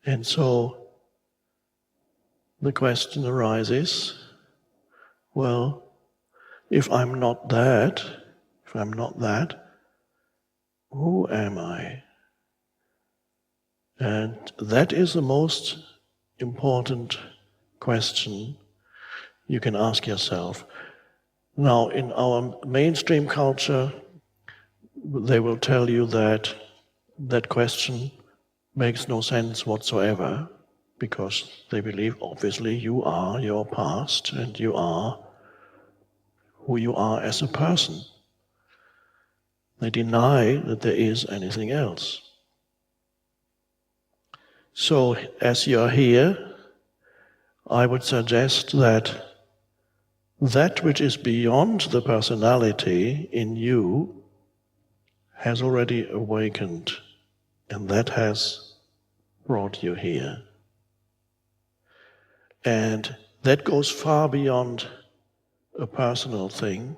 And so the question arises, well, if I'm not that, who am I? And that is the most important question you can ask yourself. Now, in our mainstream culture, they will tell you that that question makes no sense whatsoever, because they believe, obviously, you are your past and you are who you are as a person. They deny that there is anything else. So, as you're here, I would suggest that that which is beyond the personality in you has already awakened, and that has brought you here. And that goes far beyond a personal thing.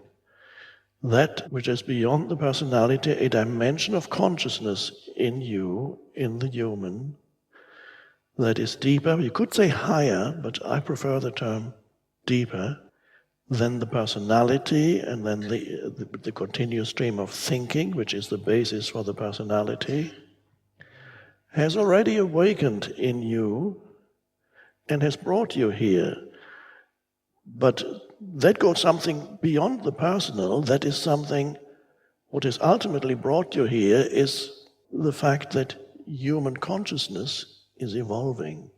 That which is beyond the personality, a dimension of consciousness in you, in the human, that is deeper, you could say higher, but I prefer the term deeper, than the personality and then the continuous stream of thinking, which is the basis for the personality, has already awakened in you and has brought you here. But that goes something beyond the personal. That is something, what has ultimately brought you here is the fact that human consciousness is evolving.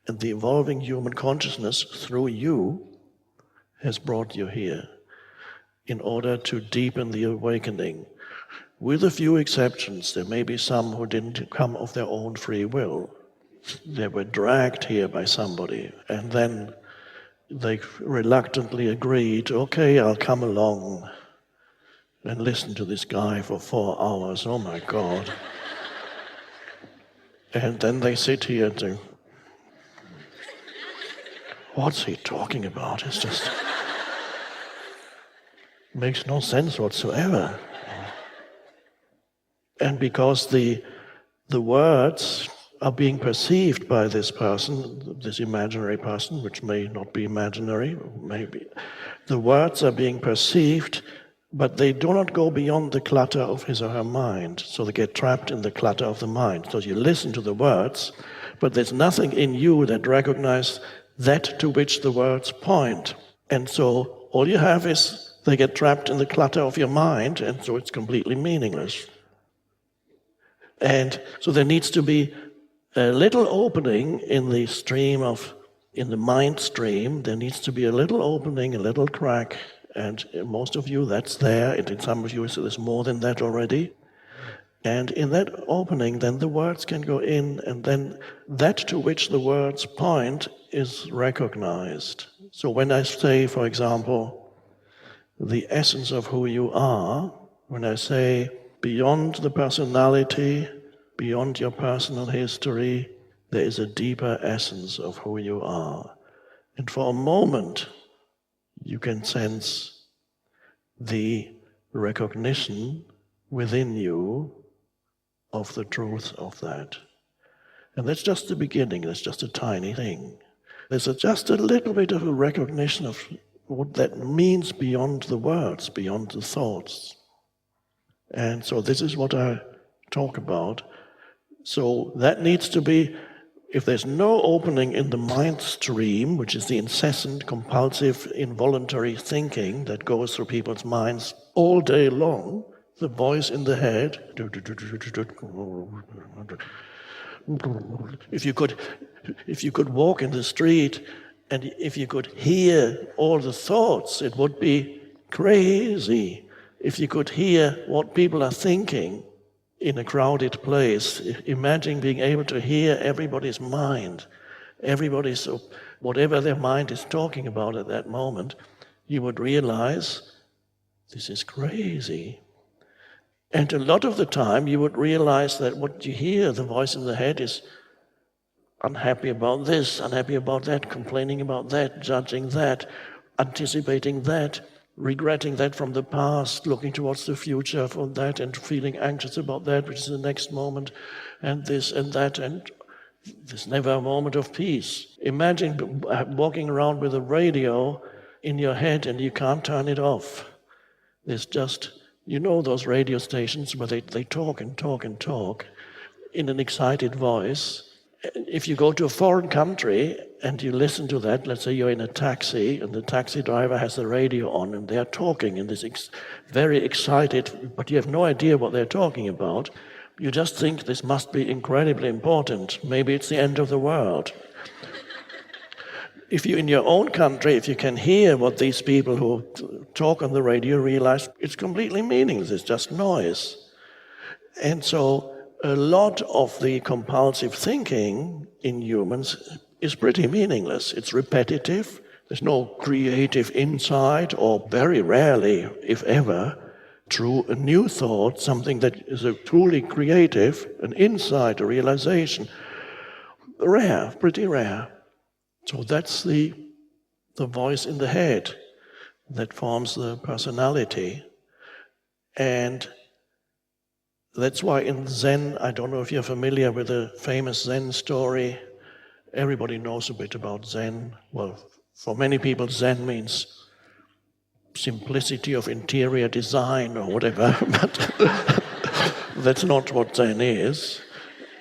And the evolving human consciousness through you has brought you here in order to deepen the awakening. With a few exceptions, there may be some who didn't come of their own free will. They were dragged here by somebody, and then they reluctantly agreed, okay, I'll come along and listen to this guy for 4 hours, oh my God. And then they sit here and think, what's he talking about? It's just makes no sense whatsoever. And because the words are being perceived by this person, this imaginary person, which may not be imaginary, maybe, the words are being perceived, but they do not go beyond the clutter of his or her mind. So they get trapped in the clutter of the mind. So you listen to the words, but there's nothing in you that recognizes that to which the words point. And so all you have is they get trapped in the clutter of your mind, and so it's completely meaningless. And so there needs to be a little opening in the stream in the mind stream. There needs to be a little opening, a little crack, and in most of you that's there, and in some of you there's more than that already. And in that opening, then the words can go in, and then that to which the words point is recognized. So when I say, for example, the essence of who you are, when I say beyond the personality, beyond your personal history, there is a deeper essence of who you are. And for a moment, you can sense the recognition within you of the truth of that. And that's just the beginning, that's just a tiny thing. There's just a little bit of a recognition of what that means beyond the words, beyond the thoughts. And so this is what I talk about. So that needs to be, if there's no opening in the mind stream, which is the incessant, compulsive, involuntary thinking that goes through people's minds all day long, the voice in the head, if you could walk in the street and if you could hear all the thoughts, it would be crazy. If you could hear what people are thinking in a crowded place, imagine being able to hear everybody's mind, whatever their mind is talking about at that moment, you would realize this is crazy. And a lot of the time you would realize that what you hear, the voice in the head, is unhappy about this, unhappy about that, complaining about that, judging that, anticipating that, regretting that from the past, looking towards the future for that, and feeling anxious about that, which is the next moment, and this and that. And There's never a moment of peace. Imagine walking around with a radio in your head and you can't turn it off. There's just, those radio stations where they talk and talk and talk in an excited voice. If you go to a foreign country and you listen to that, let's say you're in a taxi and the taxi driver has the radio on and they're talking in this very excited, but you have no idea what they're talking about. You just think this must be incredibly important. Maybe it's the end of the world. If you in your own country, if you can hear what these people who talk on the radio realize, it's completely meaningless, it's just noise. And so a lot of the compulsive thinking in humans is pretty meaningless. It's repetitive. There's no creative insight, or very rarely, if ever, through a new thought, something that is a truly creative, an insight, a realization. Rare, pretty rare. So that's the voice in the head that forms the personality. And that's why in Zen, I don't know if you're familiar with the famous Zen story. Everybody knows a bit about Zen. Well, for many people, Zen means simplicity of interior design or whatever, but that's not what Zen is.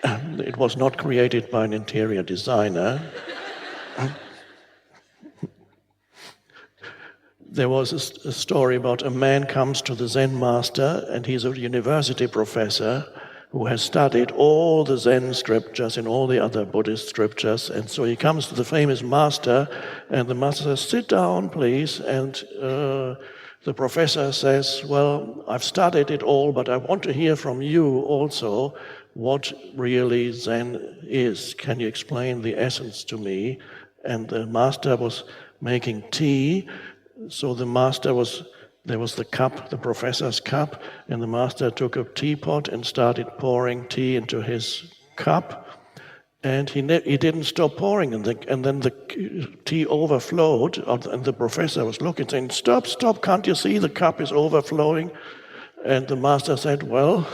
It was not created by an interior designer. There was a story about a man comes to the Zen master, and he's a university professor who has studied all the Zen scriptures and all the other Buddhist scriptures. And so he comes to the famous master, and the master says, "Sit down, please." And the professor says, "Well, I've studied it all, but I want to hear from you also what really Zen is. Can you explain the essence to me?" And the master was making tea. So there was the cup, the professor's cup, and the master took a teapot and started pouring tea into his cup. And he didn't stop pouring, and then the tea overflowed, and the professor was looking, saying, Stop, can't you see the cup is overflowing? And the master said, "Well,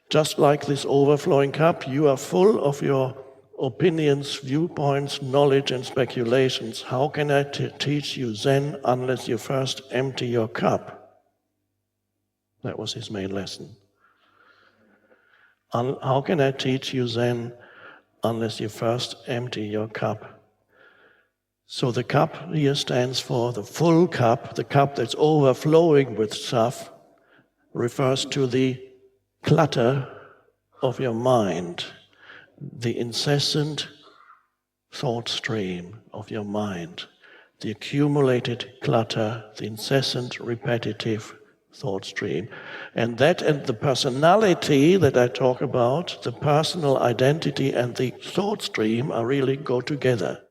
just like this overflowing cup, you are full of your opinions, viewpoints, knowledge, and speculations. How can I teach you Zen unless you first empty your cup?" That was his main lesson. How can I teach you Zen unless you first empty your cup? So the cup here stands for the full cup, the cup that's overflowing with stuff, refers to the clutter of your mind, the incessant thought stream of your mind, the accumulated clutter, the incessant repetitive thought stream. And that and the personality that I talk about, the personal identity and the thought stream, are really go together.